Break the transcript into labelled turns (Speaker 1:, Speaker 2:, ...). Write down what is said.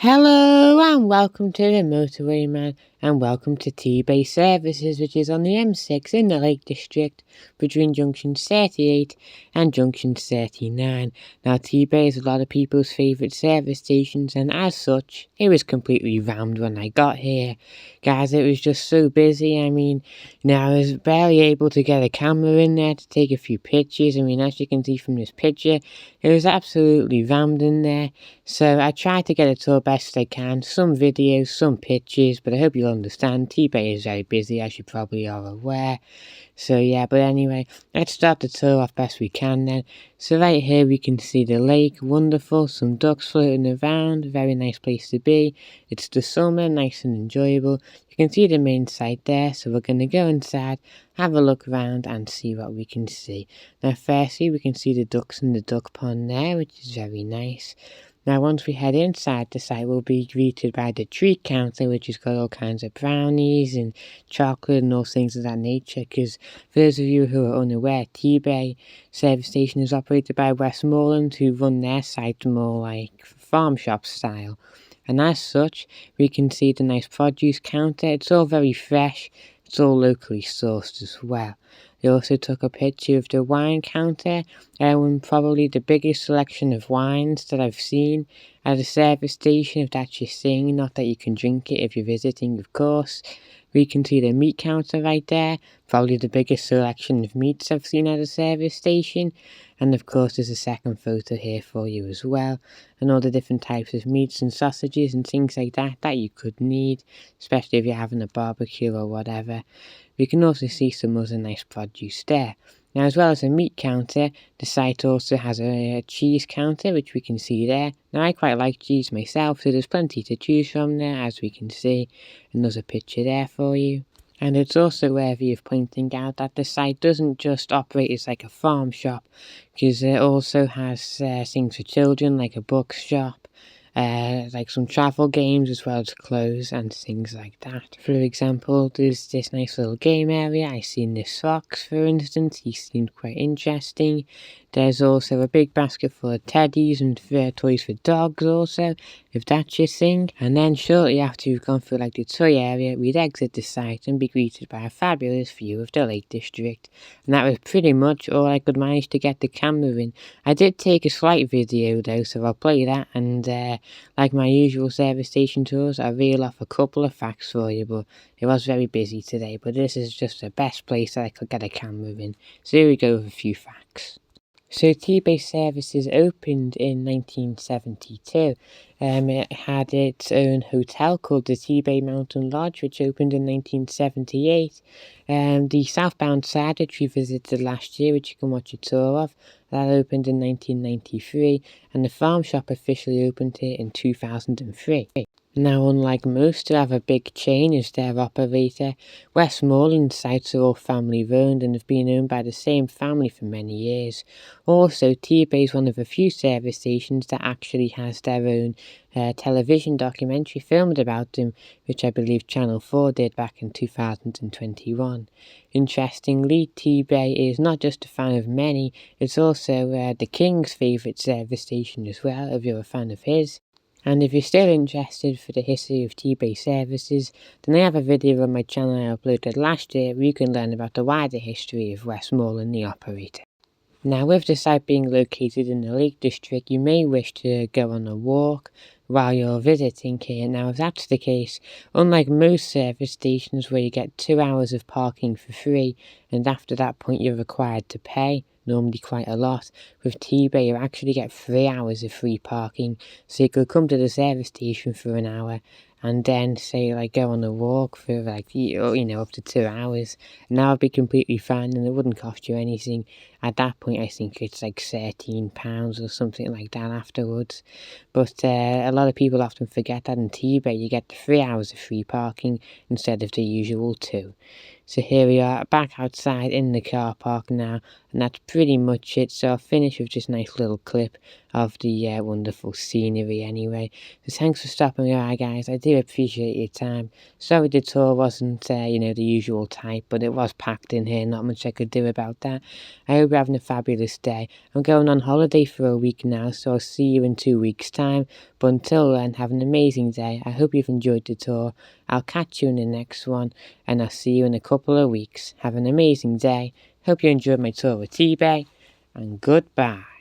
Speaker 1: Hello and welcome to the Motorway Man and welcome to Tebay Services, which is on the M6 in the Lake District between junction 38 and junction 39. Now Tebay is a lot of people's favourite service stations, and as such it was completely rammed when I got here. Guys, it was just so busy. I was barely able to get a camera in there to take a few pictures. As you can see from this picture, it was absolutely rammed in there. So I tried to get it all best I can, some videos, some pictures, but I hope you'll understand. Tebay is very busy, as you probably are aware. So yeah, but anyway, let's start the tour off best we can then. So right here we can see the lake, wonderful, some ducks floating around, very nice place to be. It's the summer, nice and enjoyable. You can see the main site there, so we're going to go inside, have a look around and see what we can see. Now firstly, we can see the ducks in the duck pond there, which is very nice. Now once we head inside the site, we'll be greeted by the treat counter, which has got all kinds of brownies and chocolate and all things of that nature, because for those of you who are unaware, Tebay service station is operated by Westmoreland, who run their site more like farm shop style. And as such, we can see the nice produce counter. It's all very fresh, it's all locally sourced as well. They also took a picture of the wine counter, and probably the biggest selection of wines that I've seen at a service station, if that's your thing. Not that you can drink it if you're visiting, of course. We can see the meat counter right there, probably the biggest selection of meats I've seen at a service station. And of course there's a second photo here for you as well, and all the different types of meats and sausages and things like that you could need, especially if you're having a barbecue or whatever. We can also see some other nice produce there. Now, as well as a meat counter, the site also has a cheese counter, which we can see there. Now, I quite like cheese myself, so there's plenty to choose from there, as we can see. Another picture there for you. And it's also worthy of pointing out that the site doesn't just operate as like a farm shop, because it also has things for children, like a bookshop, like some travel games as well as clothes and things like that. For example, there's this nice little game area. I seen this fox, for instance. He seemed quite interesting. There's also a big basket full of teddies and toys for dogs also, if that's your thing. And then shortly after we've gone through like the toy area, we'd exit the site and be greeted by a fabulous view of the Lake District. And that was pretty much all I could manage to get the camera in. I did take a slight video though, so I'll play that, and like my usual service station tours, I reel off a couple of facts for you, but it was very busy today. But this is just the best place that I could get a camera in. So here we go with a few facts. So Tebay Services opened in 1972. It had its own hotel called the Tebay Mountain Lodge, which opened in 1978. The Southbound side, which we visited last year, which you can watch a tour of, that opened in 1993, and the farm shop officially opened here in 2003. Now, unlike most who have a big chain as their operator, Westmoreland sites are all family-owned and have been owned by the same family for many years. Also, Tebay is one of the few service stations that actually has their own television documentary filmed about them, which I believe Channel 4 did back in 2021. Interestingly, Tebay is not just a fan of many, it's also the King's favourite service station as well, if you're a fan of his. And if you're still interested for the history of Tebay Services, then I have a video on my channel I uploaded last year where you can learn about the wider history of Westmoreland, the operator. Now, with the site being located in the Lake District, you may wish to go on a walk while you're visiting here. Now, if that's the case, unlike most service stations where you get 2 hours of parking for free, and after that point you're required to pay, normally quite a lot, with Tebay you actually get 3 hours of free parking, so you could come to the service station for an hour and then say like go on a walk for like up to 2 hours, and that would be completely fine and it wouldn't cost you anything. At that point I think it's like £13 or something like that afterwards. But a lot of people often forget that in Tebay you get the 3 hours of free parking instead of the usual 2. So here we are back outside in the car park now, and that's pretty much it. So I'll finish with this nice little clip of the wonderful scenery anyway. So thanks for stopping by, guys. I do appreciate your time. Sorry the tour wasn't, the usual type, but it was packed in here. Not much I could do about that. I hope you're having a fabulous day. I'm going on holiday for a week now, so I'll see you in 2 weeks' time. But until then, have an amazing day. I hope you've enjoyed the tour. I'll catch you in the next one, and I'll see you in a couple of weeks. Have an amazing day. Hope you enjoyed my tour with Tebay, and goodbye.